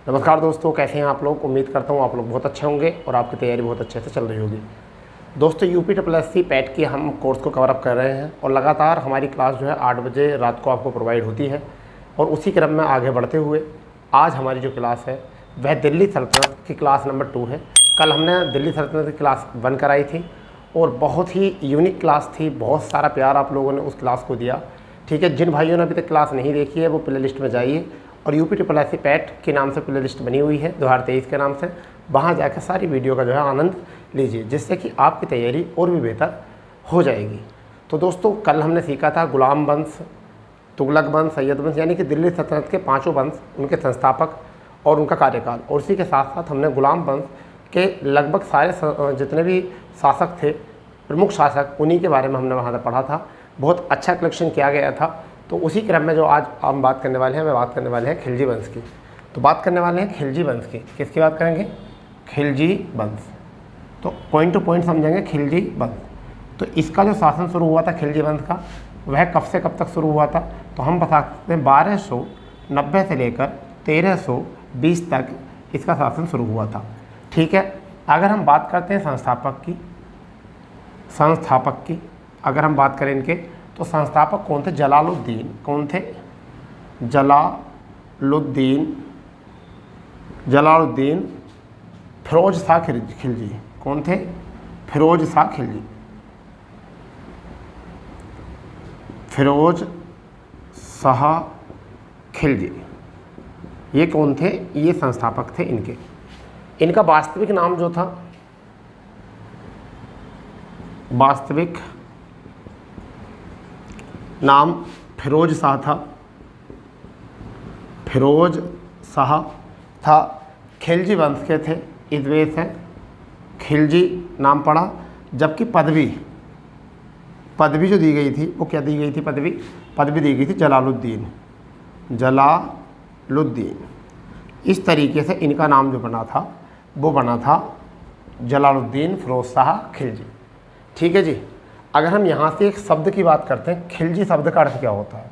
नमस्कार दोस्तों, कैसे हैं आप लोग। उम्मीद करता हूँ आप लोग बहुत अच्छे होंगे और आपकी तैयारी बहुत अच्छे से चल रही होगी। दोस्तों, UPSSC पैट की हम कोर्स को कवर अप कर रहे हैं और लगातार हमारी क्लास जो है 8 बजे रात को आपको प्रोवाइड होती है। और उसी क्रम में आगे बढ़ते हुए आज हमारी जो क्लास है वह दिल्ली सल्तनत की क्लास नंबर 2 है। कल हमने दिल्ली सल्तनत की क्लास 1 कराई थी और बहुत ही यूनिक क्लास थी। बहुत सारा प्यार आप लोगों ने उस क्लास को दिया। ठीक है, जिन भाइयों ने अभी तक क्लास नहीं देखी है वो प्ले लिस्ट में जाइए और UPSSC पैट के नाम से प्ले लिस्ट बनी हुई है 2023 के नाम से, वहाँ जाकर सारी वीडियो का जो है आनंद लीजिए, जिससे कि आपकी तैयारी और भी बेहतर हो जाएगी। तो दोस्तों, कल हमने सीखा था गुलाम वंश, तुगलक वंश, सैयद वंश, यानी कि दिल्ली सल्तनत के 5 वंश, उनके संस्थापक और उनका कार्यकाल। और उसी के साथ साथ हमने गुलाम वंश के लगभग सारे जितने भी शासक थे, प्रमुख शासक, उन्हीं के बारे में हमने वहाँ पढ़ा था। बहुत अच्छा कलेक्शन किया गया था। तो उसी क्रम में जो आज हम बात करने वाले हैं, वह बात करने वाले हैं खिलजी वंश की। तो बात करने वाले हैं खिलजी वंश की। किसकी बात करेंगे? खिलजी वंश। तो पॉइंट टू पॉइंट समझेंगे खिलजी वंश। तो इसका जो शासन शुरू हुआ था खिलजी वंश का, वह कब से कब तक शुरू हुआ था? तो हम बता सकते हैं 1290 से लेकर 1320 तक इसका शासन शुरू हुआ था। ठीक है, अगर हम बात करते हैं संस्थापक की अगर हम बात करें इनके, तो संस्थापक कौन थे? जलालुद्दीन। कौन थे? जलालुद्दीन फिरोज शाह खिलजी। कौन थे? फिरोज शाह खिलजी। फिरोज शाह खिलजी ये कौन थे? ये संस्थापक थे इनके। इनका वास्तविक नाम जो था, वास्तविक नाम फिरोज शाह था। फिरोज शाह था। खिलजी वंश के थे। इस वजह से खिलजी नाम पड़ा। जबकि पदवी जो दी गई थी वो क्या दी गई थी? पदवी दी गई थी जलालुद्दीन। इस तरीके से इनका नाम जो बना था वो बना था जलालुद्दीन फिरोज शाह खिलजी। ठीक है जी। अगर हम यहाँ से एक शब्द की बात करते हैं, खिलजी शब्द का अर्थ क्या होता है?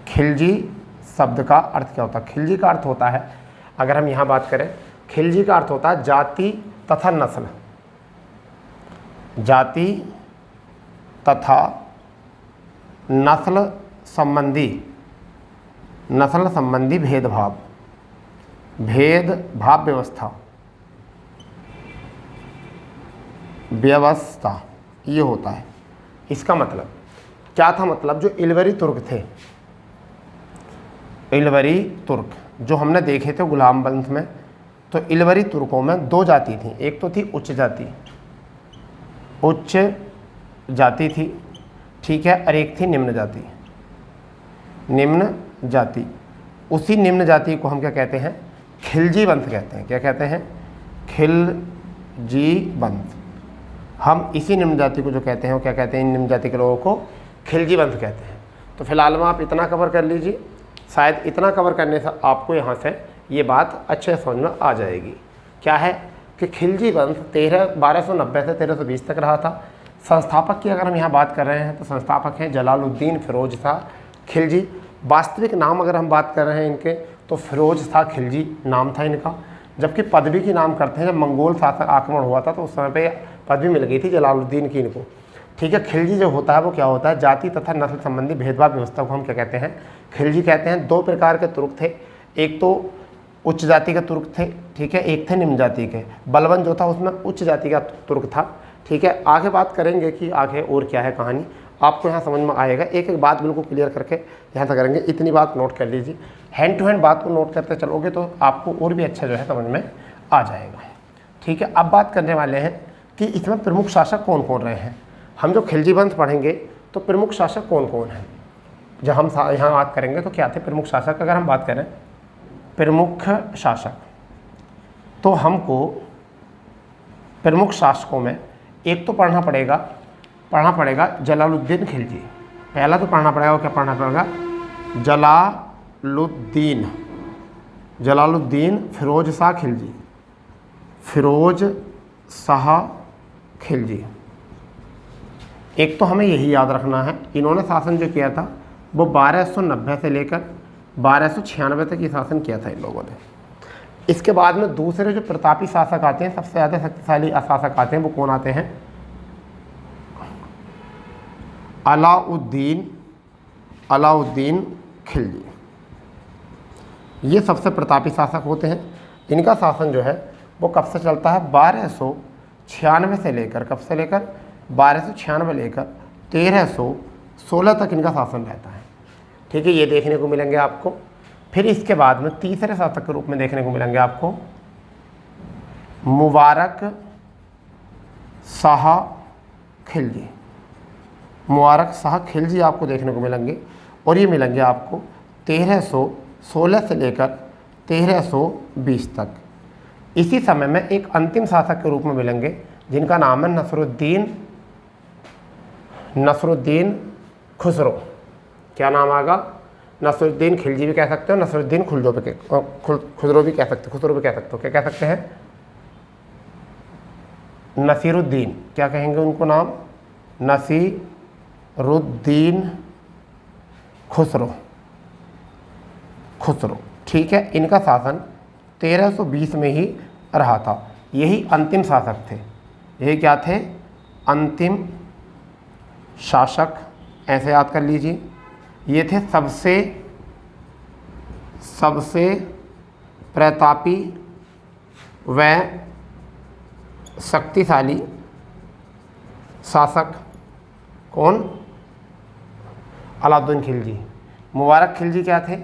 खिलजी शब्द का अर्थ क्या होता है? खिलजी का अर्थ होता है, अगर हम यहाँ बात करें, खिलजी का अर्थ होता है जाति तथा नस्ल। जाति तथा नस्ल संबंधी भेदभाव व्यवस्था ये होता है। इसका मतलब क्या था? मतलब जो इलवरी तुर्क थे, इलवरी तुर्क जो हमने देखे थे गुलाम वंश में, तो इलवरी तुर्कों में 2 जाति थी। एक तो थी उच्च जाति थी, ठीक है, और एक थी निम्न जाति। उसी निम्न जाति को हम क्या कहते हैं? खिलजी वंश कहते हैं। क्या कहते हैं? खिलजी वंश। हम इसी निम्न जाति को जो कहते हैं वो क्या कहते हैं? इन निम्न जाति के लोगों को खिलजी वंश कहते हैं। तो फिलहाल में आप इतना कवर कर लीजिए। शायद इतना कवर करने से आपको यहाँ से ये बात अच्छे समझ में आ जाएगी। क्या है कि खिलजी वंश 1290 से 1320 तक रहा था। संस्थापक की अगर हम यहाँ बात कर रहे हैं तो संस्थापक हैं जलालुद्दीन फिरोज शाह खिलजी। वास्तविक नाम अगर हम बात कर रहे हैं इनके, तो फिरोज शाह खिलजी नाम था इनका। जबकि पदवी की नाम करते हैं, जब मंगोल शासक आक्रमण हुआ था तो उस समय पे पदवी मिल गई थी जलालुद्दीन की इनको। ठीक है, खिलजी जो होता है वो क्या होता है? जाति तथा नस्ल संबंधी भेदभाव व्यवस्था को हम क्या कहते हैं? खिलजी कहते हैं। 2 प्रकार के तुर्क थे। एक तो उच्च जाति के तुर्क थे, ठीक है, एक थे निम्न जाति के। बलबन जो था उसमें उच्च जाति का तुर्क था। ठीक है, आगे बात करेंगे कि आगे और क्या है कहानी, आपको यहाँ समझ में आएगा। एक एक बात बिल्कुल क्लियर करके यहाँ तक करेंगे। इतनी बात नोट कर लीजिए। हैंड टू हैंड बात को नोट करते चलोगे तो आपको और भी अच्छा जो है समझ में आ जाएगा। ठीक है, अब बात करने वाले हैं कि इसमें प्रमुख शासक कौन कौन रहे हैं। हम जो खिलजी वंश पढ़ेंगे तो प्रमुख शासक कौन कौन हैं, जब हम यहाँ बात करेंगे तो क्या थे प्रमुख शासक। अगर हम बात करें प्रमुख शासक, तो हमको प्रमुख शासकों में एक तो पढ़ना पड़ेगा जलालुद्दीन खिलजी। पहला तो पढ़ना पड़ेगा, क्या पढ़ना पड़ेगा? जलालुद्दीन फिरोज शाह खिलजी। एक तो हमें यही याद रखना है, इन्होंने शासन जो किया था वो 1290 से लेकर 1296 तक ये शासन किया था इन लोगों ने। इसके बाद में दूसरे जो प्रतापी शासक आते हैं, सबसे ज़्यादा शक्तिशाली शासक आते हैं, वो कौन आते हैं? अलाउद्दीन खिलजी। ये सबसे प्रतापी शासक होते हैं। इनका शासन जो है वो कब से चलता है? 1296 से लेकर, कब से लेकर? 1296 लेकर 1316 तक इनका शासन रहता है। ठीक है, ये देखने को मिलेंगे आपको। फिर इसके बाद में तीसरे शासक के रूप में देखने को मिलेंगे आपको मुबारक शाह खिलजी। मुबारक शाह खिलजी आपको देखने को मिलेंगे, और ये मिलेंगे आपको 1316 से लेकर 1320 तक। इसी समय में एक अंतिम शासक के रूप में मिलेंगे जिनका नाम है नसरुद्दीन खुसरो। क्या नाम आएगा? नसरुद्दीन खिलजी भी कह सकते हो, नसरुद्दीन खुसरो भी कह सकते हो। क्या कह सकते हैं? नसीरुद्दीन। क्या कहेंगे उनको नाम? नसीरुद्दीन खुसरो। ठीक है, इनका शासन 1320 में ही रहा था। यही अंतिम शासक थे। यही क्या थे? अंतिम शासक, ऐसे याद कर लीजिए। ये थे सबसे प्रतापी व शक्तिशाली शासक। कौन? अलाउद्दीन खिलजी। मुबारक खिलजी क्या थे?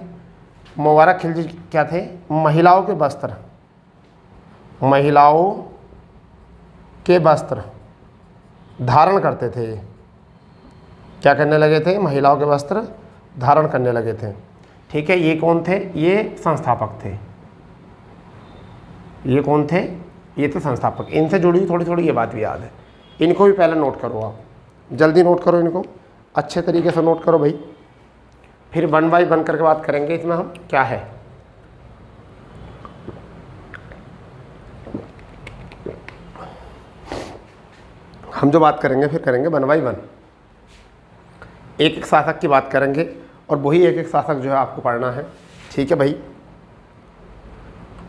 मुबारक खिलजी क्या थे? महिलाओं के वस्त्र धारण करते थे। क्या करने लगे थे? महिलाओं के वस्त्र धारण करने लगे थे। ठीक है, ये कौन थे? ये संस्थापक थे। ये कौन थे? ये थे संस्थापक। इनसे जुड़ी थोड़ी थोड़ी ये बात भी याद है। इनको भी पहले नोट करो, आप जल्दी नोट करो, इनको अच्छे तरीके से नोट करो भाई। फिर 1 बाय 1 करके बात करेंगे इसमें हम क्या है। हम जो बात करेंगे फिर करेंगे 1 बाय 1, एक एक शासक की बात करेंगे, और वही एक एक शासक जो है आपको पढ़ना है। ठीक है भाई,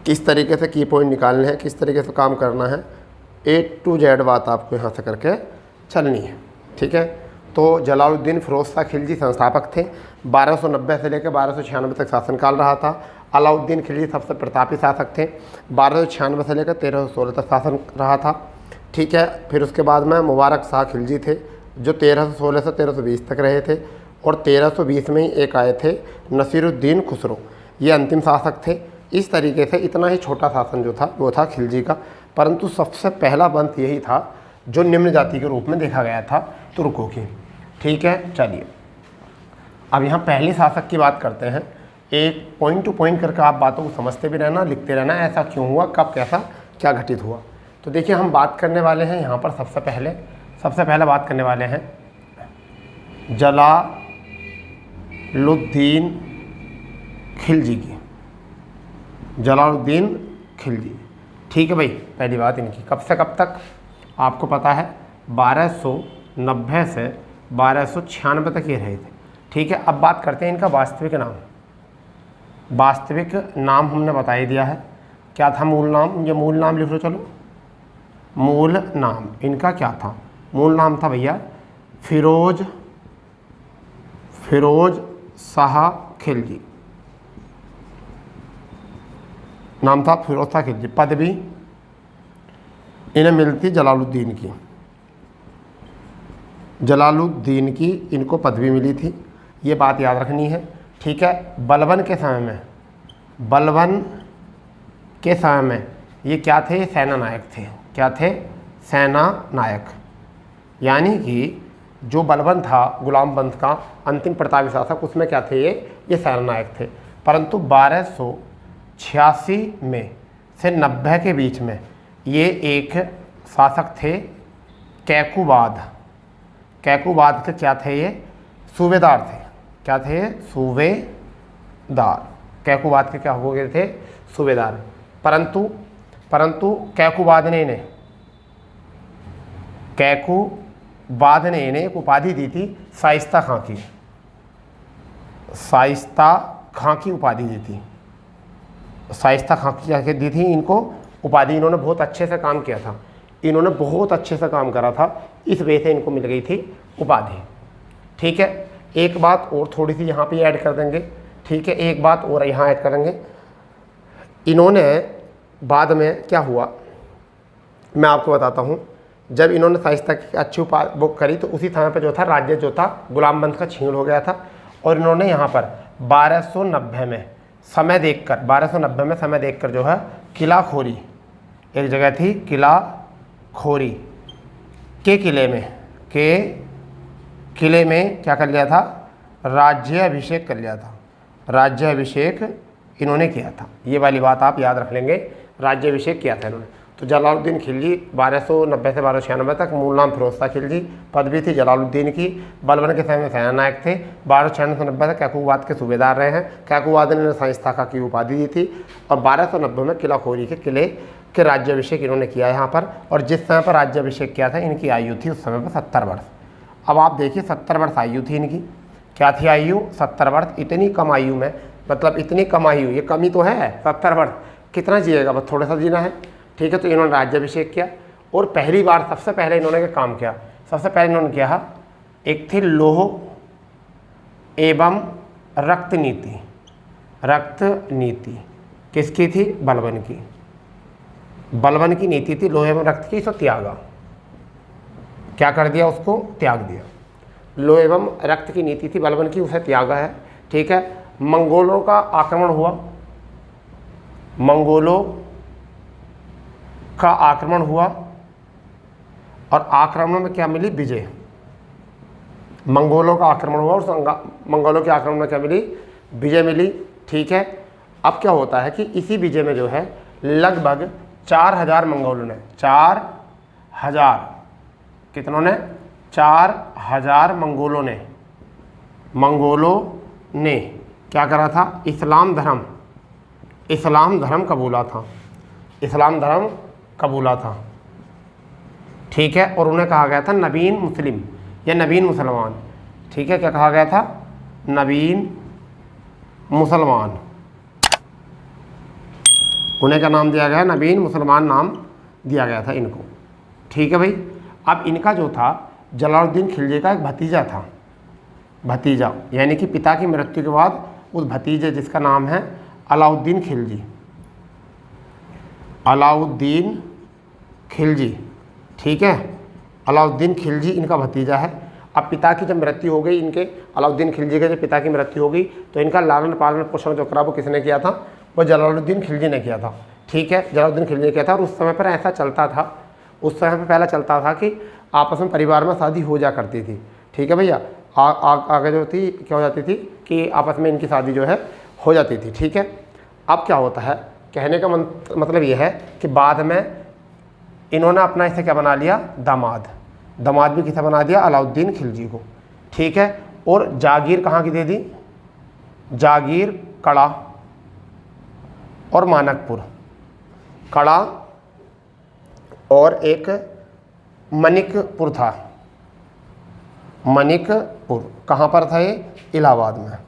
किस तरीके से की पॉइंट निकालने हैं, किस तरीके से काम करना है, A to Z बात आपको यहाँ से करके चलनी है। ठीक है, तो जलालुद्दीन फिरोज शाह खिलजी संस्थापक थे। 1290 से लेकर 1296 तक शासनकाल रहा था। अलाउद्दीन खिलजी सबसे प्रतापी शासक थे। 1296 से लेकर 1316 तक शासन रहा था। ठीक है, फिर उसके बाद में मुबारक शाह खिलजी थे जो 1316 से 1320 तक रहे थे, और 1320 में ही एक आए थे नसीरुद्दीन खुसरो। ये अंतिम शासक थे। इस तरीके से इतना ही छोटा शासन जो था वो था खिलजी का, परंतु सबसे पहला वंश यही था जो निम्न जाति के रूप में देखा गया था, तुर्कों की। ठीक है, चलिए अब यहाँ पहले शासक की बात करते हैं। एक पॉइंट टू पॉइंट करके आप बातों को समझते भी रहना, लिखते रहना, ऐसा क्यों हुआ, कब, कैसा, क्या घटित हुआ। तो देखिए, हम बात करने वाले हैं यहाँ पर सबसे पहले बात करने वाले हैं जलालुद्दीन खिलजी की। जलालुद्दीन खिलजी। ठीक है भाई, पहली बात इनकी कब से कब तक आपको पता है? 1290 से 1296 तक ये रहे थे। ठीक है, अब बात करते हैं इनका वास्तविक नाम। वास्तविक नाम हमने बता ही दिया है। क्या था मूल नाम? ये मूल नाम लिख लो, चलो। मूल नाम इनका क्या था? मूल नाम था भैया फिरोज शाह खिलजी। नाम था फिरोज शाह खिलजी। पदवी इन्हें मिलती जलालुद्दीन की इनको पदवी मिली थी, ये बात याद रखनी है। ठीक है, बलबन के समय में ये क्या थे? सेना नायक थे। क्या थे? सेना नायक। यानी कि जो बलबन था गुलाम बंद का अंतिम प्रतापी शासक, उसमें क्या थे? ये सेना नायक थे। परंतु 1286 में से 90 के बीच में ये एक शासक थे कैकुबाद के क्या थे? ये सूबेदार थे। क्या थे? सूबेदार। कैकुबाद के क्या हो गए थे? सूबेदार। परंतु कैकुबाद ने इन्हें एक उपाधि दी थी शाइस्ता खां की। शाइस्ता खां की उपाधि दी थी, शाइस्ता खां की क्या दी थी इनको उपाधि। इन्होंने बहुत अच्छे से काम किया था, इन्होंने बहुत अच्छे से काम करा था, इस वजह से इनको मिल गई थी उपाधि। ठीक है, एक बात और थोड़ी सी यहाँ पे ऐड कर देंगे। ठीक है, एक बात और यहाँ ऐड करेंगे। इन्होंने बाद में क्या हुआ मैं आपको बताता हूँ। जब इन्होंने शाइस्ता की अच्छी उपाधि बुक करी तो उसी समय पर जो था राज्य जो था गुलामबंद का छीन हो गया था, और इन्होंने यहाँ पर 1290 में समय देखकर 1290 में समय देखकर जो है किला खोरी, एक जगह थी किला खोरी के किले में क्या कर लिया था, राज्याभिषेक कर लिया था। राज्याभिषेक इन्होंने किया था, ये वाली बात आप याद रख लेंगे, राज्याभिषेक किया था इन्होंने। तो जलालुद्दीन खिलजी 1290 से 1296 तक, मूल नाम फिरोज शाह खिलजी, पदवी थी जलालुद्दीन की, बलबन के समय में सेनानायक थे। 1296 से 90 तक कैकूबाद के सूबेदार रहे हैं। कैकूबाद ने शाइस्ता खां की उपाधि दी थी, और 1290 में किला खोरी के किले के राज्याभिषेक इन्होंने किया यहाँ पर। और जिस समय पर राज्याभिषेक किया था इनकी आयु थी उस समय पर 70 वर्ष। अब आप देखिए 70 वर्ष आयु थी इनकी, क्या थी आयु, 70 वर्ष। इतनी कम आयु में, मतलब इतनी कम आयु, ये कमी तो है 70 वर्ष, कितना जिएगा, बस थोड़ा सा जीना है। ठीक है, तो इन्होंने राज्याभिषेक किया, और पहली बार सबसे पहले इन्होंने क्या काम किया, सबसे पहले इन्होंने किया एक थी लौह एवं रक्त नीति। रक्त नीति किसकी थी, बलबन की, बलबन की नीति थी लौह एवं रक्त की, इसको त्यागा, क्या कर दिया, उसको त्याग दिया। लौह एवं रक्त की नीति थी बलबन की, उसे त्यागा है। ठीक है, मंगोलों का आक्रमण हुआ, मंगोलों का आक्रमण हुआ, और आक्रमण में क्या मिली, विजय। मंगोलों का आक्रमण हुआ और मंगोलों के आक्रमण में क्या मिली, विजय मिली। ठीक है, अब क्या होता है कि इसी विजय में जो है लगभग 4000 मंगोलों ने, 4000 कितनों ने, 4000 मंगोलों ने क्या करा था, इस्लाम धर्म कबूला था, इस्लाम धर्म कबूला था। ठीक है, और उन्हें कहा गया था नवीन मुस्लिम या नवीन मुसलमान। ठीक है, क्या कहा गया था, नवीन मुसलमान, उन्हें क्या नाम दिया गया, नवीन मुसलमान नाम दिया गया था इनको। ठीक है भाई, अब इनका जो था जलालुद्दीन खिलजी का एक भतीजा था, भतीजा यानी कि पिता की मृत्यु के बाद उस भतीजे जिसका नाम है अलाउद्दीन खिलजी, अलाउद्दीन खिलजी। ठीक है, अलाउद्दीन खिलजी इनका भतीजा है। अब पिता की जब मृत्यु हो गई, इनके अलाउद्दीन खिलजी के जब पिता की मृत्यु हो गई तो इनका लालन पालन पोषण जो करा वो किसने किया था, वो जलालुद्दीन खिलजी ने किया था। ठीक है, जलालुद्दीन खिलजी ने किया था। और उस समय पर ऐसा चलता था, उस समय पर पहला चलता था कि आपस में परिवार में शादी हो जा करती थी। ठीक है भैया, आगे जो थी क्या हो जाती थी कि आपस में इनकी शादी जो है हो जाती थी। ठीक है, अब क्या होता है, कहने का मतलब ये है कि बाद में इन्होंने अपना इसे क्या बना लिया, दामाद, दामाद भी किसे बना दिया, अलाउद्दीन खिलजी को। ठीक है, और जागीर कहाँ की दे दी, जागीर कड़ा और मानकपुर, कड़ा और एक मनिकपुर था, मनिकपुर कहाँ पर था ये, इलाहाबाद में,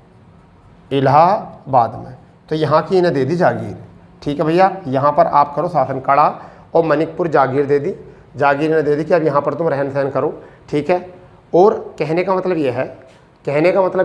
इलाहाबाद में। तो यहाँ की इन्हें दे दी जागीर। ठीक है भैया, यहाँ पर आप करो शासन, कड़ा और मनिकपुर जागीर दे दी, जागीर ने दे दी कि अब यहाँ पर तुम रहन सहन करो। ठीक है, और कहने का मतलब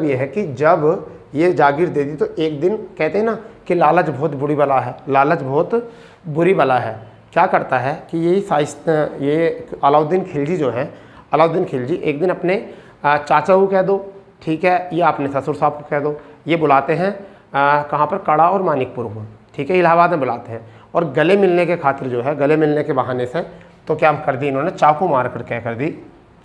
ये है कि जब ये जागीर दे दी तो एक दिन कहते हैं ना कि लालच बहुत बुरी बला है, लालच बहुत बुरी बला है। क्या करता है कि ये अलाउद्दीन खिलजी जो है, अलाउद्दीन खिलजी एक दिन अपने चाचा को कह दो, ठीक है, या अपने ससुर साहब को कह दो, ये बुलाते हैं कहाँ पर, कड़ा और मानिकपुर को। ठीक है, इलाहाबाद में बुलाते हैं, और गले मिलने के खातिर जो है, गले मिलने के बहाने से तो क्या कर दी इन्होंने, चाकू मार कर क्या कर दी,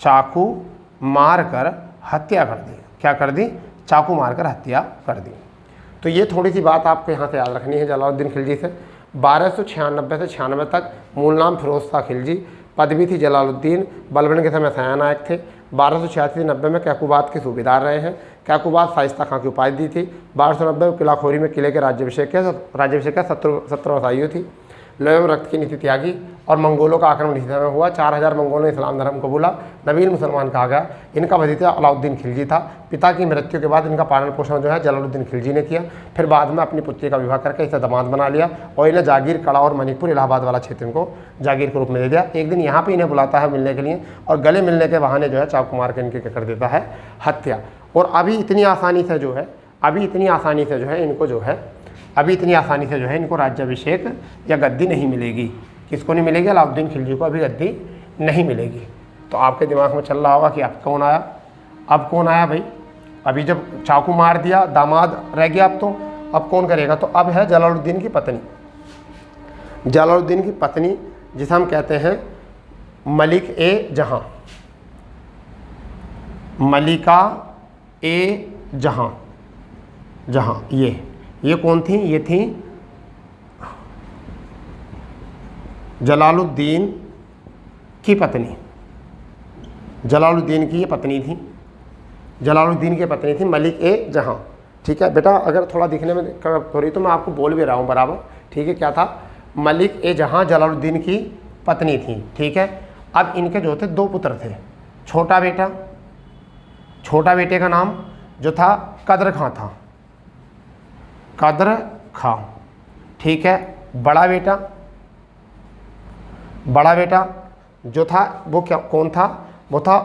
चाकू मार कर हत्या कर दी। क्या कर दी, चाकू मार कर हत्या कर दी। तो ये थोड़ी सी बात आपको यहाँ से याद रखनी है जलालुद्दीन खिलजी से। 1296 से 96 तक मूल नाम फिरोज शाह खिलजी, पदवी थी जलालुद्दीन, बलबन के समय सेनानायक थे। 1286 से 90 में कैकूबाद के सूबेदार रहे हैं। कैकूबाद शाइस्ता खां की उपाधि दी थी। 1290 में किला खोरी में किले के राज्याभिषेक किया, 70 वर्ष आयु थी। लोहे में रक्त की नीति त्यागी और मंगोलों का आक्रमण इसी समय हुआ। 4000 मंगोलों ने इस्लाम धर्म को बोला, नबील मुसलमान कहा गया। इनका भतीजा अलाउद्दीन खिलजी था। पिता की मृत्यु के बाद इनका पालन पोषण जो है जलालुद्दीन खिलजी ने किया। फिर बाद में अपनी पुत्री का विवाह करके इसे दामाद बना लिया और इन्हें जागीर, कड़ा और मणिपुर, इलाहाबाद वाला क्षेत्र इनको जागीर के रूप में दे दिया। एक दिन यहाँ पर इन्हें बुलाता है मिलने के लिए और गले मिलने के बहाने जो है चाकू मार के इनके क्या कर देता है, हत्या। और अभी इतनी आसानी से जो है इनको राज्याभिषेक या गद्दी नहीं मिलेगी। किसको नहीं मिलेगी? अलाउद्दीन खिलजी को अभी गद्दी नहीं मिलेगी। तो आपके दिमाग में चल रहा होगा कि अब कौन आया? अब कौन आया भाई? अभी जब चाकू मार दिया, दामाद रह गया, अब कौन करेगा? तो अब है जलालुद्दीन की पत्नी। जलालुद्दीन की पत्नी जिसे हम कहते हैं मलिक ए जहां, मलिका ए जहां। ये कौन थी? ये थी जलालुद्दीन की पत्नी। जलालुद्दीन की ये पत्नी थी, जलालुद्दीन की पत्नी थी मलिक ए जहां। ठीक है बेटा, अगर थोड़ा दिखने में हो रही तो मैं आपको बोल भी रहा हूँ बराबर। ठीक है, क्या था? मलिक ए जहां जलालुद्दीन की पत्नी थी। ठीक है, अब इनके जो थे 2 पुत्र थे। छोटा बेटे का नाम जो था कदर खां था, कदर खां। ठीक है, बड़ा बेटा जो था वो कौन था? वो था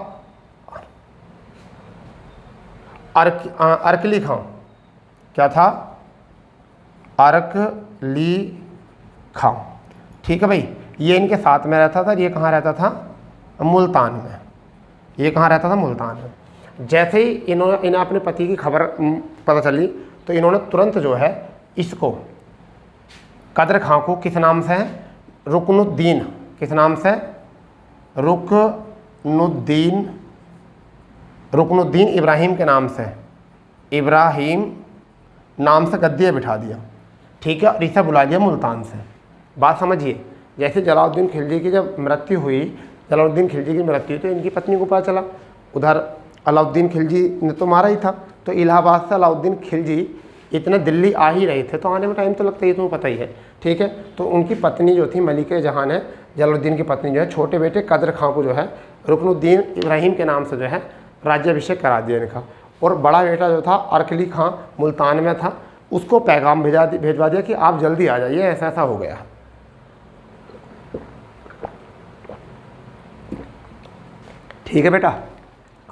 अरकली खां। क्या था? अरकली खां। ठीक है भाई, ये इनके साथ में रहता था। ये कहाँ रहता था? मुल्तान में। ये कहाँ रहता था? मुल्तान में। जैसे ही इन्हें अपने पति की खबर पता चली तो इन्होंने तुरंत जो है इसको, कदर खां को, किस नाम से? रुकनुद्दीन। किस नाम से? रुकनुद्दीन इब्राहिम के नाम से, इब्राहिम नाम से गद्दी बिठा दिया। ठीक है, और इसे बुला लिया मुल्तान से। बात समझिए, जैसे जलालुद्दीन खिलजी की जब मृत्यु हुई, तो इनकी पत्नी को पता चला। उधर अलाउद्दीन खिलजी ने तो मारा ही था, तो इलाहाबाद से अलाउद्दीन खिलजी इतने दिल्ली आ ही रहे थे, तो आने में टाइम तो लगता ही, तुम्हें पता ही है। ठीक है, तो उनकी पत्नी जो थी मलिक-ए जहां है, जलालुद्दीन की पत्नी जो है, छोटे बेटे कदर खां को जो है रुकनुद्दीन इब्राहिम के नाम से जो है राज्याभिषेक करा दिया इनका। और बड़ा बेटा जो था अरकली खां मुल्तान में था, उसको पैगाम भेजवा दिया कि आप जल्दी आ जाइए, ऐसा ऐसा हो गया। ठीक है बेटा,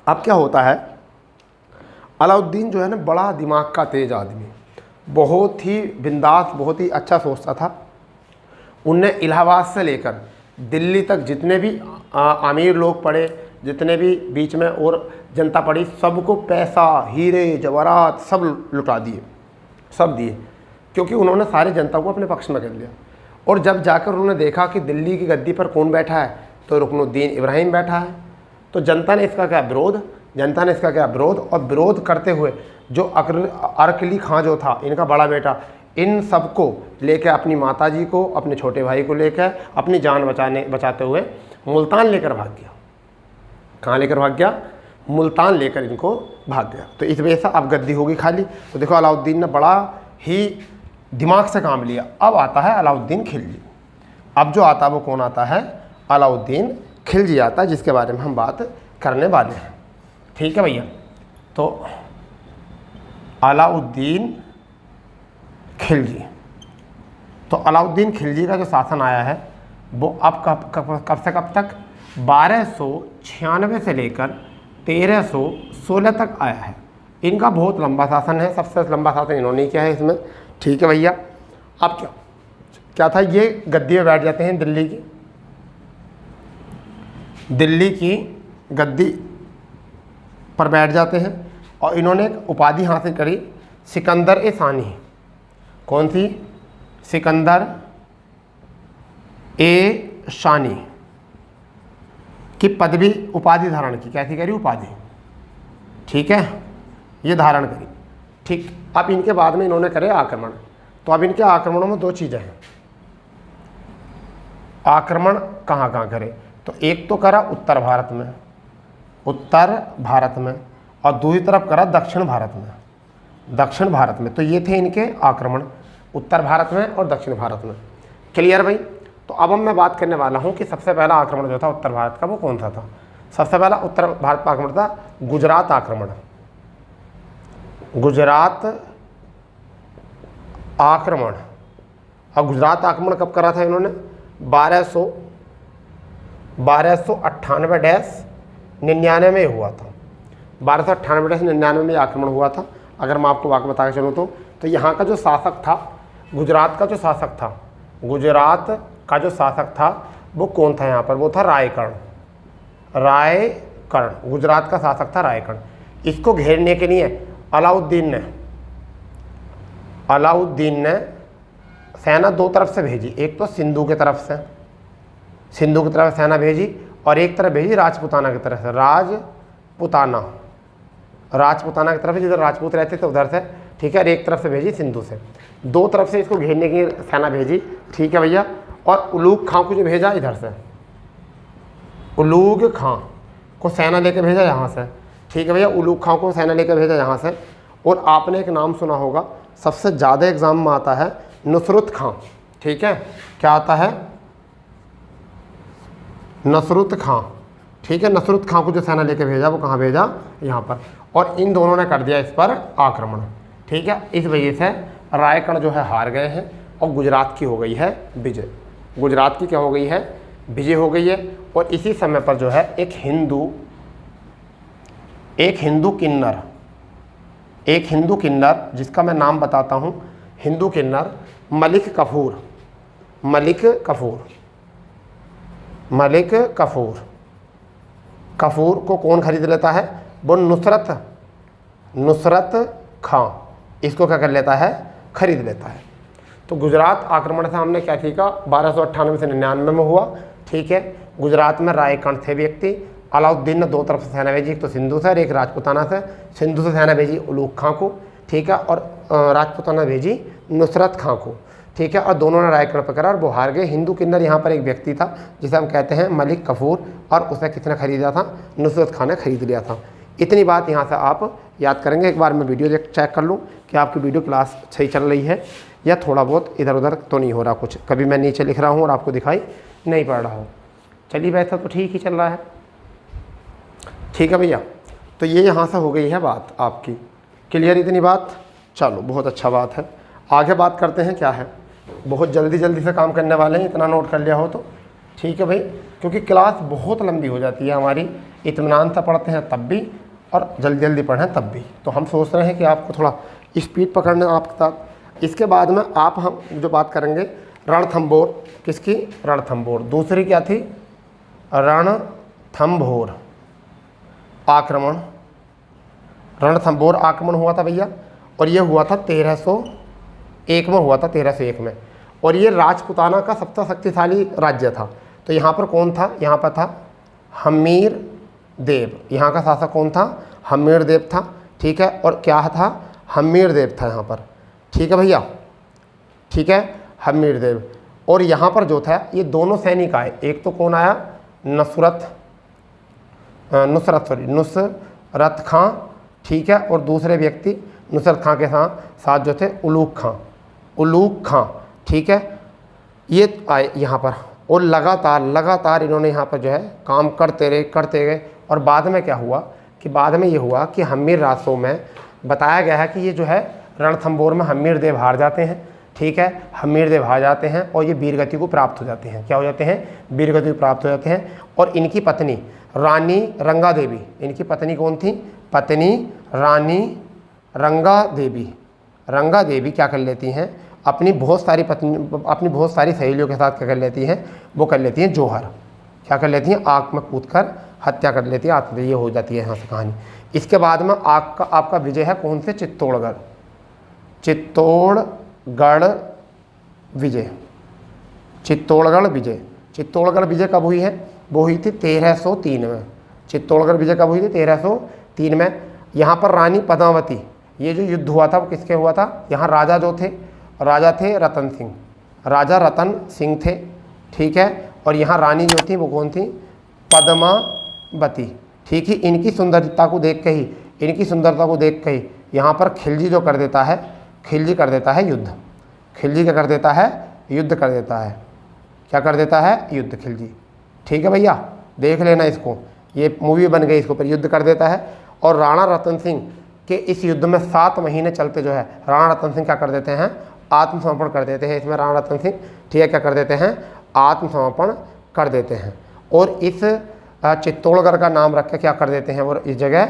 अब क्या होता है? अलाउद्दीन जो है ना, बड़ा दिमाग का तेज आदमी, बहुत ही बिंदास, बहुत ही अच्छा सोचता था। उनने इलाहाबाद से लेकर दिल्ली तक जितने भी अमीर लोग पड़े, जितने भी बीच में और जनता पड़ी, सबको पैसा, हीरे जवाहरात सब लुटा दिए, सब दिए, क्योंकि उन्होंने सारी जनता को अपने पक्ष में कर लिया। और जब जाकर उन्होंने देखा कि दिल्ली की गद्दी पर कौन बैठा है, तो रुकनुद्दीन इब्राहिम बैठा है, तो जनता ने इसका क्या विरोध, और विरोध करते हुए जो अरकली खां जो था, इनका बड़ा बेटा, इन सबको लेकर अपनी माताजी को, अपने छोटे भाई को लेकर अपनी जान बचाते हुए मुल्तान लेकर भाग गया। कहाँ लेकर भाग गया? मुल्तान लेकर इनको भाग गया। तो इस वजह से अब गद्दी होगी खाली। तो देखो, अलाउद्दीन ने बड़ा ही दिमाग से काम लिया। अब आता है अलाउद्दीन खिलजी। अब जो आता है वो कौन आता है? अलाउद्दीन खिलजी आता है, जिसके बारे में हम बात करने वाले हैं। ठीक है भैया, तो अलाउद्दीन खिलजी, तो अलाउद्दीन खिलजी का जो शासन आया है वो अब कब से कब तक? 1296 से लेकर 1316 तक आया है। इनका बहुत लंबा शासन है, सबसे लंबा शासन इन्होंने किया है इसमें। ठीक है भैया, अब क्या था? ये गद्दी में बैठ जाते हैं, दिल्ली की गद्दी पर बैठ जाते हैं, और इन्होंने एक उपाधि हासिल करी, सिकंदर ए सानी। कौन सी? सिकंदर ए शानी की पदवी, उपाधि धारण की। कैसी करी? उपाधि। ठीक है, ये धारण करी। ठीक, अब इनके बाद में इन्होंने करे आक्रमण। तो अब इनके आक्रमणों में 2 चीज़ें हैं। आक्रमण कहाँ कहाँ करे? तो एक तो करा उत्तर भारत में, और दूसरी तरफ करा दक्षिण भारत में। तो ये थे इनके आक्रमण, उत्तर भारत में और दक्षिण भारत में। क्लियर भाई? तो अब मैं बात करने वाला हूँ कि सबसे पहला आक्रमण जो था उत्तर भारत का वो कौन सा था। सबसे पहला उत्तर भारत का आक्रमण था गुजरात आक्रमण। गुजरात आक्रमण। और गुजरात आक्रमण कब करा था इन्होंने? 1298-99 में हुआ था। 1298-99 में आक्रमण हुआ था। अगर मैं आपको वाक्य बता के चलूँ तो यहाँ का जो शासक था, गुजरात का जो शासक था वो कौन था यहाँ पर? वो था रायकर्ण। गुजरात का शासक था रायकर्ण। इसको घेरने के लिए अलाउद्दीन ने सेना दो तरफ से भेजी। एक तो सिंधु की तरफ सेना भेजी और एक तरफ भेजी राजपुताना की तरफ से। राजपुताना की तरफ से, जिधर राजपूत रहते थे उधर से, ठीक है। और एक तरफ से भेजी सिंधु से। दो तरफ से इसको घेरने की सेना भेजी, ठीक है भैया। और उलूग खां को जो भेजा इधर से, उलूग खां को सेना लेकर भेजा यहाँ से, ठीक है भैया। उलूग खां को सेना लेकर भेजा यहाँ से। और आपने एक नाम सुना होगा, सबसे ज़्यादा एग्जाम में आता है, नुसरत खां, ठीक है। क्या आता है? नुसरत खां, ठीक है। नुसरत खां को जो सेना लेकर भेजा वो कहाँ भेजा? यहाँ पर। और इन दोनों ने कर दिया इस पर आक्रमण, ठीक है। इस वजह से रायकर्ण जो है हार गए हैं और गुजरात की हो गई है विजय। गुजरात की क्या हो गई है? विजय हो गई है। और इसी समय पर जो है एक हिंदू किन्नर जिसका मैं नाम बताता हूँ, हिंदू किन्नर मलिक कफूर को कौन खरीद लेता है? वो नुसरत खां इसको क्या कर लेता है? खरीद लेता है। तो गुजरात आक्रमण से हमने क्या सीखा? 1298 से 99 में हुआ, ठीक है। गुजरात में रायकर्ण थे व्यक्ति। अलाउद्दीन ने दो तरफ से सेना भेजी, एक तो सिंधु से और एक राजपुताना से। सिंधु से सेना भेजी उलूग खां को, ठीक है। और राजपुताना भेजी नुसरत खां को, ठीक है। और दोनों ने रायकर्ण पकड़ा और वो हार गए। हिंदू किन्नर यहाँ पर एक व्यक्ति था जिसे हम कहते हैं मलिक कफूर, और उसे किसने खरीदा था? नुसरत खां ने खरीद लिया था। इतनी बात यहाँ से आप याद करेंगे। एक बार मैं वीडियो चेक कर लूँ कि आपकी वीडियो क्लास सही चल रही है या थोड़ा बहुत इधर उधर तो नहीं हो रहा कुछ। कभी मैं नीचे लिख रहा हूँ और आपको दिखाई नहीं पड़ रहा हो। चलिए वैसा तो ठीक ही चल रहा है, ठीक है भैया। तो ये यहाँ से हो गई है बात आपकी क्लियर, इतनी बात। चलो बहुत अच्छा बात है। आगे बात करते हैं क्या है। बहुत जल्दी से काम करने वाले हैं, इतना नोट कर लिया हो तो ठीक है भाई, क्योंकि क्लास बहुत लंबी हो जाती है हमारी। इत्मीनान से पढ़ते हैं तब भी और जल्दी पढ़ें तब भी। तो हम सोच रहे हैं कि आपको थोड़ा स्पीड पकड़ना आपके साथ। इसके बाद में हम जो बात करेंगे रणथंबोर, किसकी? रणथंबोर। दूसरी क्या थी? रणथंबोर आक्रमण। रणथंबोर आक्रमण हुआ था भैया, और ये हुआ था 1301 में हुआ था, 1301 में। और ये राजपुताना का सबसे शक्तिशाली राज्य था। तो यहाँ पर कौन था? यहाँ पर था हमीर देव। यहाँ का शासक कौन था? हमीर देव था, ठीक है। और क्या था? हमीर देव था यहाँ पर, ठीक है भैया, ठीक है, हमीर देव। और यहाँ पर जो था ये दोनों सैनिक आए। एक तो कौन आया? नुसरत खां, ठीक है। और दूसरे व्यक्ति नुसरत खां के साथ जो थे उलूग खां, ठीक है। ये आए यहाँ पर और लगातार इन्होंने यहाँ पर जो है काम करते गए। और बाद में क्या हुआ कि हमीर रासों में बताया गया है कि ये जो है रणथंबोर में हमीर देव हार जाते हैं, ठीक है। हमीर देव हार जाते हैं और ये वीरगति को प्राप्त हो जाते हैं। क्या हो जाते हैं? वीरगति को प्राप्त हो जाते हैं। और इनकी पत्नी रानी रंगा देवी, इनकी पत्नी कौन थी? पत्नी रानी रंगा देवी क्या कर लेती हैं? अपनी बहुत सारी सहेलियों के साथ क्या कर लेती हैं? वो कर लेती हैं जोहर। क्या कर लेती हैं? आग में कूदकर हत्या कर लेती है, आत्महत्या। ये हो जाती है यहाँ से कहानी। इसके बाद में आपका विजय है कौन से? चित्तौड़गढ़ विजय कब हुई है? वो हुई थी 1303 में। चित्तौड़गढ़ विजय कब हुई थी? 1303 में। यहाँ पर रानी पद्मावती, ये जो युद्ध हुआ था वो किसके हुआ था? यहाँ राजा थे राजा रतन सिंह थे, ठीक है। और यहाँ रानी जो थी वो कौन थी? पद्मावती, ठीक है। इनकी सुंदरता को देख के ही यहाँ पर खिलजी कर देता है युद्ध। खिलजी क्या कर देता है? युद्ध कर देता है, क्या कर देता है, युद्ध खिलजी। ठीक है भैया, देख लेना इसको, ये मूवी बन गई, इसको पर युद्ध कर देता है। और राणा रतन सिंह के इस युद्ध में 7 महीने चलते जो है राणा रतन सिंह क्या कर देते हैं, आत्मसमर्पण कर देते हैं। इसमें राणा रतन सिंह ठीक है क्या कर देते हैं, आत्मसमर्पण कर देते हैं। और इस चित्तौड़गढ़ का नाम रख के क्या कर देते हैं, और इस जगह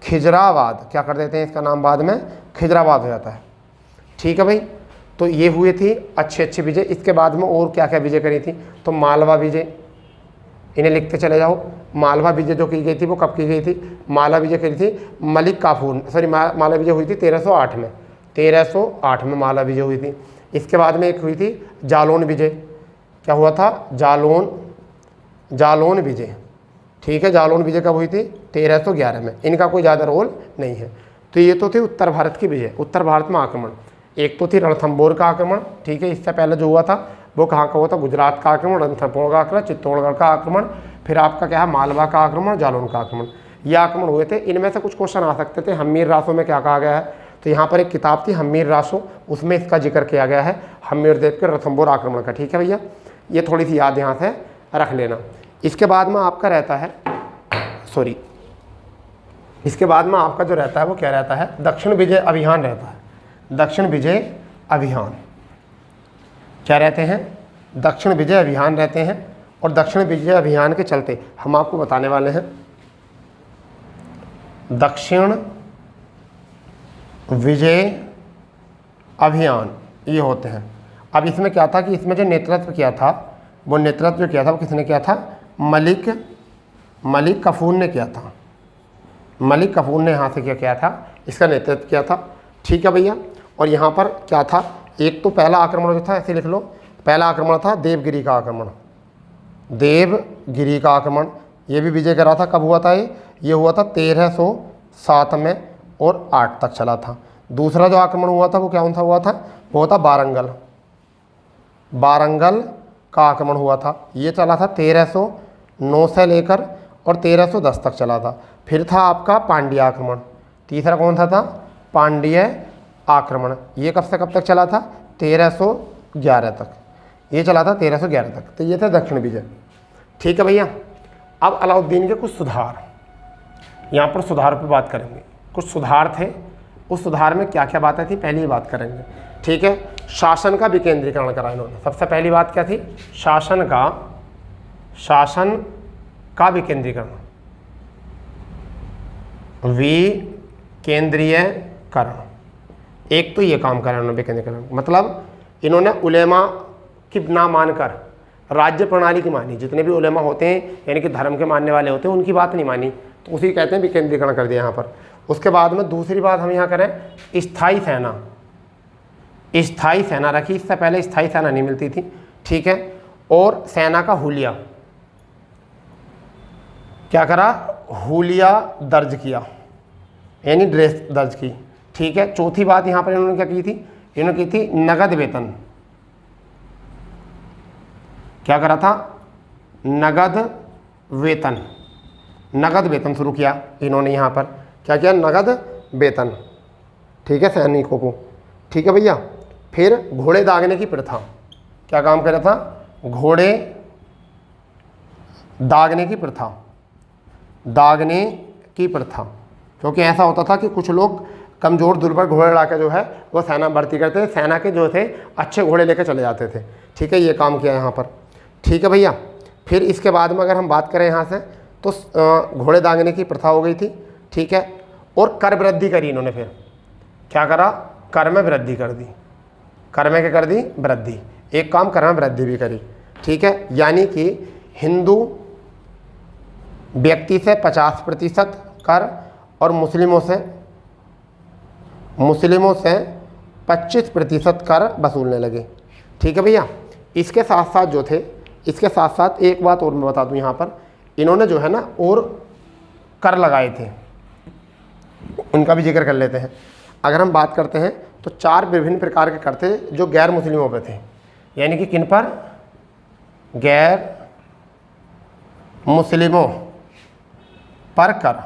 खिजराबाद क्या कर देते हैं, इसका नाम बाद में खिजराबाद हो जाता है। ठीक है भाई, तो ये हुए थी अच्छे विजय। इसके बाद में और क्या क्या विजय करी थी, तो मालवा विजय, इन्हें लिखते चले जाओ। मालवा विजय जो की गई थी वो कब की गई थी, मालवा विजय करी थी मलिक काफूर, सॉरी मालवा विजय हुई थी 1308 में, 1308 में मालवा विजय हुई थी। इसके बाद में एक हुई थी जालौन विजय, क्या हुआ था, जालौन विजय। ठीक है, जालौन विजय कब हुई थी, 1311 में। इनका कोई ज़्यादा रोल नहीं है। तो ये तो थी उत्तर भारत की विजय, उत्तर भारत में आक्रमण। एक तो थी रणथंभौर का आक्रमण, ठीक है, इससे पहले जो हुआ था वो कहाँ का हुआ था, गुजरात का आक्रमण, रणथंभौर का आक्रमण, चित्तौड़गढ़ का आक्रमण, फिर आपका क्या है मालवा का आक्रमण, जालौन का आक्रमण, ये आक्रमण हुए थे। इनमें से कुछ क्वेश्चन आ सकते थे। हम्मीर रासो में क्या कहा गया है, तो यहाँ पर एक किताब थी हम्मीर रासो, उसमें इसका जिक्र किया गया है हम्मीर देव के रणथंभौर आक्रमण का। ठीक है भैया, ये थोड़ी सी याद यहाँ से रख लेना। इसके बाद में आपका रहता है, सॉरी, इसके बाद में आपका जो रहता है वो क्या रहता है, दक्षिण विजय अभियान रहता है। दक्षिण विजय अभियान क्या रहते हैं, दक्षिण विजय अभियान रहते हैं। और दक्षिण विजय अभियान के चलते हम आपको बताने वाले हैं दक्षिण विजय अभियान ये होते हैं। अब इसमें क्या था कि इसमें जो नेतृत्व किया था, वो नेतृत्व जो किया था वो किसने किया था, मलिक काफूर ने किया था। मलिक काफूर ने यहाँ से क्या किया था, इसका नेतृत्व किया था। ठीक है भैया, और यहाँ पर क्या था, एक तो पहला आक्रमण जो था, ऐसे लिख लो, पहला आक्रमण था देवगिरी का आक्रमण, देवगिरी का आक्रमण। ये भी विजय करा था, कब हुआ था ये हुआ था 1307 में और 8 तक चला था। दूसरा जो आक्रमण हुआ था वो क्या हुआ था, वो था बारंगल का आक्रमण हुआ था। ये चला था 1309 से लेकर और 1310 तक चला था। फिर था आपका पांड्य आक्रमण, तीसरा कौन था पांड्य आक्रमण। ये कब से कब तक चला था, 1311 तक, ये चला था 1311 तक। तो ये था दक्षिण विजय। ठीक है भैया, अब अलाउद्दीन के कुछ सुधार, यहाँ पर सुधार पर बात करेंगे। कुछ सुधार थे, उस सुधार में क्या क्या बातें थी पहली ही बात करेंगे। ठीक है, शासन का विकेंद्रीकरण करा इन्होंने। सबसे पहली बात क्या थी, शासन का विकेंद्रीकरण, विकेंद्रीयकरण। एक तो ये काम करा इन्होंने विकेंद्रीकरण, मतलब इन्होंने उलेमा की ना मानकर राज्य प्रणाली की मानी। जितने भी उलेमा होते हैं यानी कि धर्म के मानने वाले होते हैं, उनकी बात नहीं मानी, तो उसी कहते हैं विकेंद्रीकरण कर दिया यहाँ पर। उसके बाद में दूसरी बात हम यहाँ करें, स्थायी सेना रखी। इससे पहले स्थायी सेना नहीं मिलती थी। ठीक है, और सेना का हुलिया क्या करा, हुलिया दर्ज किया, यानी ड्रेस दर्ज की। ठीक है, चौथी बात यहाँ पर इन्होंने क्या की थी, इन्होंने की थी नगद वेतन। क्या करा था, नगद वेतन शुरू किया इन्होंने। यहाँ पर क्या किया, नगद वेतन। ठीक है, सैनिकों को। ठीक है भैया, फिर घोड़े दागने की प्रथा, क्या काम करा था, घोड़े दागने की प्रथा। क्योंकि ऐसा होता था कि कुछ लोग कमज़ोर दुर्बल घोड़े लड़ा के जो है वो सेना भर्ती करते थे, सेना के जो थे अच्छे घोड़े लेकर चले जाते थे। ठीक है, ये काम किया यहाँ पर। ठीक है भैया, फिर इसके बाद में अगर हम बात करें यहाँ से, तो घोड़े दागने की प्रथा हो गई थी। ठीक है, और कर वृद्धि करी इन्होंने। फिर क्या करा, कर में वृद्धि कर दी। कर में क्या कर दी, वृद्धि। एक काम कर में वृद्धि भी करी। ठीक है, यानी कि हिंदू व्यक्ति से 50% कर और मुस्लिमों से 25% कर वसूलने लगे। ठीक है भैया, इसके साथ साथ एक बात और मैं बता दूं, यहाँ पर इन्होंने जो है ना और कर लगाए थे, उनका भी जिक्र कर लेते हैं। अगर हम बात करते हैं तो 4 विभिन्न प्रकार के कर थे जो गैर मुस्लिमों पे थे। यानी कि किन पर, गैर मुस्लिमों पर कर।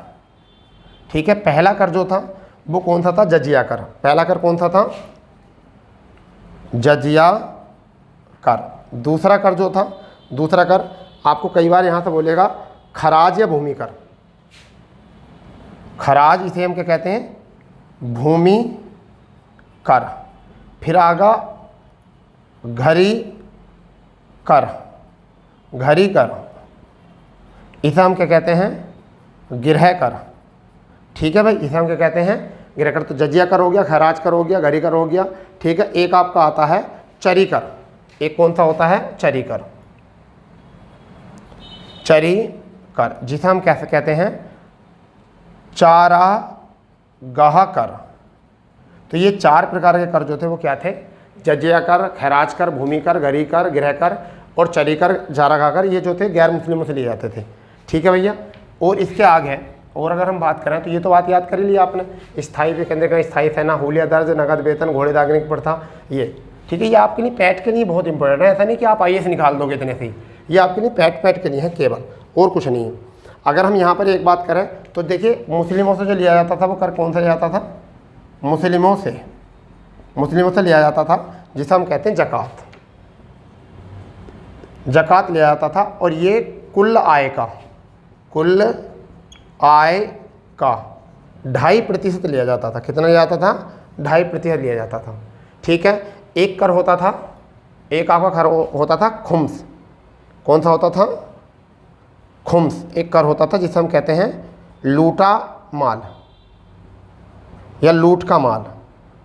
ठीक है, पहला कर जो था वो कौन सा था, जजिया कर। पहला कर कौन सा था, जजिया कर। दूसरा कर जो था, दूसरा कर आपको कई बार यहाँ से बोलेगा खराज या भूमि कर। खराज इसे हम क्या कहते हैं, भूमि कर। फिर आगा घरी कर, घरी कर, इसे हम क्या कहते हैं, गृह कर। ठीक है भाई, इसे हम क्या कहते हैं, गृह कर। तो जजिया कर हो गया, खराज कर हो गया, घरी कर हो गया। ठीक है, एक आपका आता है चरी कर। एक कौन सा होता है, चरी कर, चरी कर, जिसे हम कैसे कहते हैं, चारागाह कर। तो ये 4 प्रकार के कर जो थे वो क्या थे, जजिया कर, खैराज कर, भूमि कर, घरी कर, गृह कर और चरी कर, चारागाह कर। ये जो थे गैर मुस्लिमों से लिए जाते थे। ठीक है भैया। और इसके आगे और अगर हम बात करें तो ये तो बात याद कर ही लिया आपने, स्थायी पे केंद्र का स्थायी सेना, हुलिया दर्ज, नगद वेतन, घोड़े दागने की प्रथा, ये ठीक है। ये आपके लिए पैट के लिए बहुत इंपॉर्टेंट है। ऐसा नहीं कि आप IAS निकाल दोगे इतने से ही, ये आपके लिए पैट के लिए है केवल, और कुछ नहीं है। अगर हम यहाँ पर एक बात करें तो देखिए, मुस्लिमों से जो लिया जाता था वो कर कौन सा लिया जाता था, मुस्लिमों से लिया जाता था, जिसे हम कहते हैं जकात। जकात लिया जाता था और ये कुल आय का 2.5% लिया जाता था। कितना लिया जाता था, 2.5% लिया जाता था। ठीक है। एक कर होता था, एक आपका कर होता था खुम्स। कौन सा होता था, खुम्स एक कर होता था, जिसे हम कहते हैं लूटा माल या लूट का माल,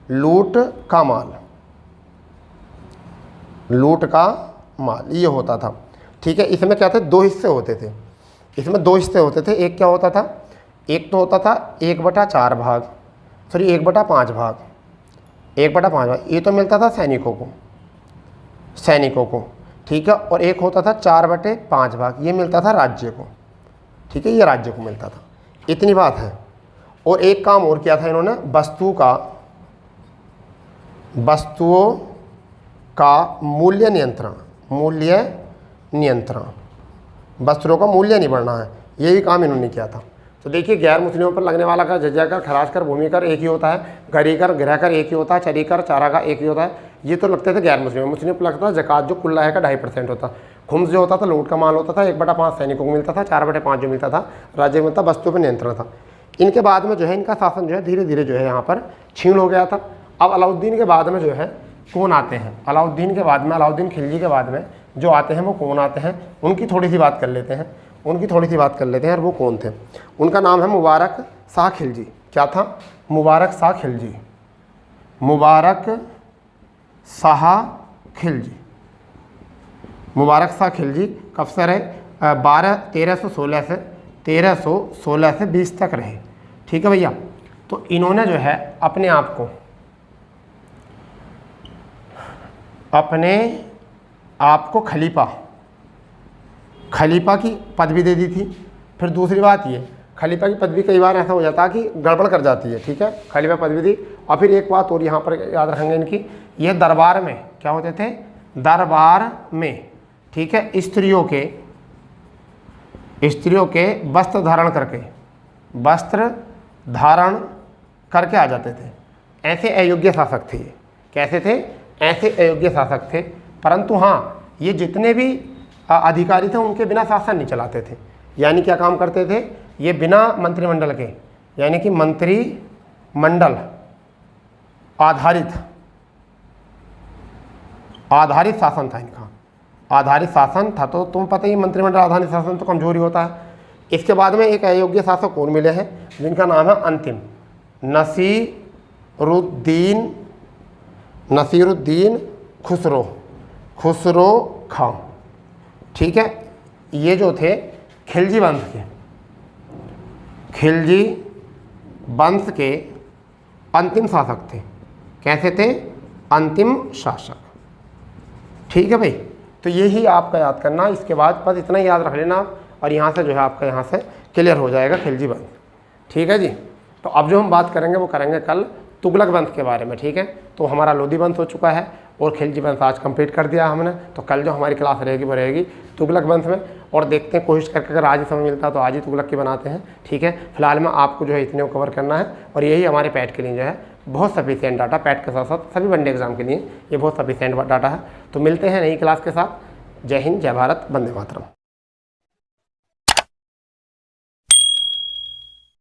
लूट का माल, लूट का माल ये होता था। ठीक है। इसमें क्या थे, 2 हिस्से होते थे। इसमें 2 हिस्से होते थे। एक क्या होता था, एक तो होता था 1/4 भाग, सॉरी 1/5 भाग, 1/5 भाग ये तो मिलता था सैनिकों को। ठीक है। और एक होता था 4/5 भाग, ये मिलता था राज्य को। ठीक है, ये राज्य को मिलता था। इतनी बात है। और एक काम और किया था इन्होंने, वस्तुओं का मूल्य नियंत्रण, वस्त्रों का मूल्य नहीं बढ़ना है, ये भी काम इन्होंने किया था। तो देखिए, गैर मुस्लिमों पर लगने वाला कर, जजिया कर, खराज कर, भूमि कर एक ही होता है, घरी कर, गृह कर एक ही होता है, चरी कर, चारागाह एक ही होता है। ये तो लगते थे गैर मुस्लिम। मुस्लिम पर लगता था जकात जो कुल आय का 2.5% होता। खुम्स जो होता था लूट का माल होता था, 1/5 सैनिकों को मिलता था, 4/5 जो मिलता था राज्य में मिलता, वस्तुओं पर नियंत्रण था। इनके बाद में जो है इनका शासन जो है धीरे धीरे जो है यहाँ पर छीन हो गया था। अब अलाउद्दीन के बाद में जो है कौन आते हैं, अलाउद्दीन के बाद में, अलाउद्दीन खिलजी के बाद में जो आते हैं वो कौन आते हैं, उनकी थोड़ी सी बात कर लेते हैं। और वो कौन थे, उनका नाम है मुबारक शाह खिलजी। क्या था, मुबारक शाह खिलजी। मुबारक शाह खिलजी कब से रहे, 1316 से 20 तक रहे। ठीक है भैया। तो इन्होंने जो है अपने आप को खलीफा की पदवी दे दी थी। फिर दूसरी बात ये, खलीफा की पदवी कई बार ऐसा हो जाता है कि गड़बड़ कर जाती है। ठीक है, खलीफा पदवी दी। और फिर एक बात और यहाँ पर याद रखेंगे इनकी, ये दरबार में क्या होते थे, दरबार में ठीक है स्त्रियों के वस्त्र धारण करके आ जाते थे। ऐसे अयोग्य शासक थे। कैसे थे, ऐसे अयोग्य शासक थे। परंतु हाँ, ये जितने भी अधिकारी थे उनके बिना शासन नहीं चलाते थे। यानी क्या काम करते थे, ये बिना मंत्रिमंडल के, यानी कि मंत्रिमंडल आधारित शासन था इनका। आधारित शासन था। तो तुम पता ही, मंत्रिमंडल आधारित शासन तो कमजोरी होता है। इसके बाद में एक अयोग्य शासक और मिले हैं जिनका नाम है अंतिम, नसीरुद्दीन खुसरो खां। ठीक है, ये जो थे खिलजी वंश के अंतिम शासक थे। कैसे थे, अंतिम शासक। ठीक है भाई। तो यही आपका याद करना। इसके बाद बस इतना ही याद रख लेना और यहाँ से जो है आपका यहाँ से क्लियर हो जाएगा खिलजी वंश। ठीक है जी। तो अब जो हम बात करेंगे वो करेंगे कल तुगलक वंश के बारे में। ठीक है, तो हमारा लोधी वंश हो चुका है और खिलजी वंश आज कंप्लीट कर दिया हमने। तो कल जो हमारी क्लास रहेगी वो रहेगी तुगलक वंश में। और देखते हैं, कोशिश करके अगर आज ही समय मिलता है तो आज ही तुगलक की बनाते हैं। ठीक है, फिलहाल में आपको जो है इतने को कवर करना है और यही हमारे पैट के लिए जो है बहुत सफिशिएंट डाटा, पैट के साथ साथ सभी वनडे एग्जाम के लिए ये बहुत सफिशिएंट डाटा है। तो मिलते हैं नई क्लास के साथ। जय हिंद, जय भारत, वंदे मातरम।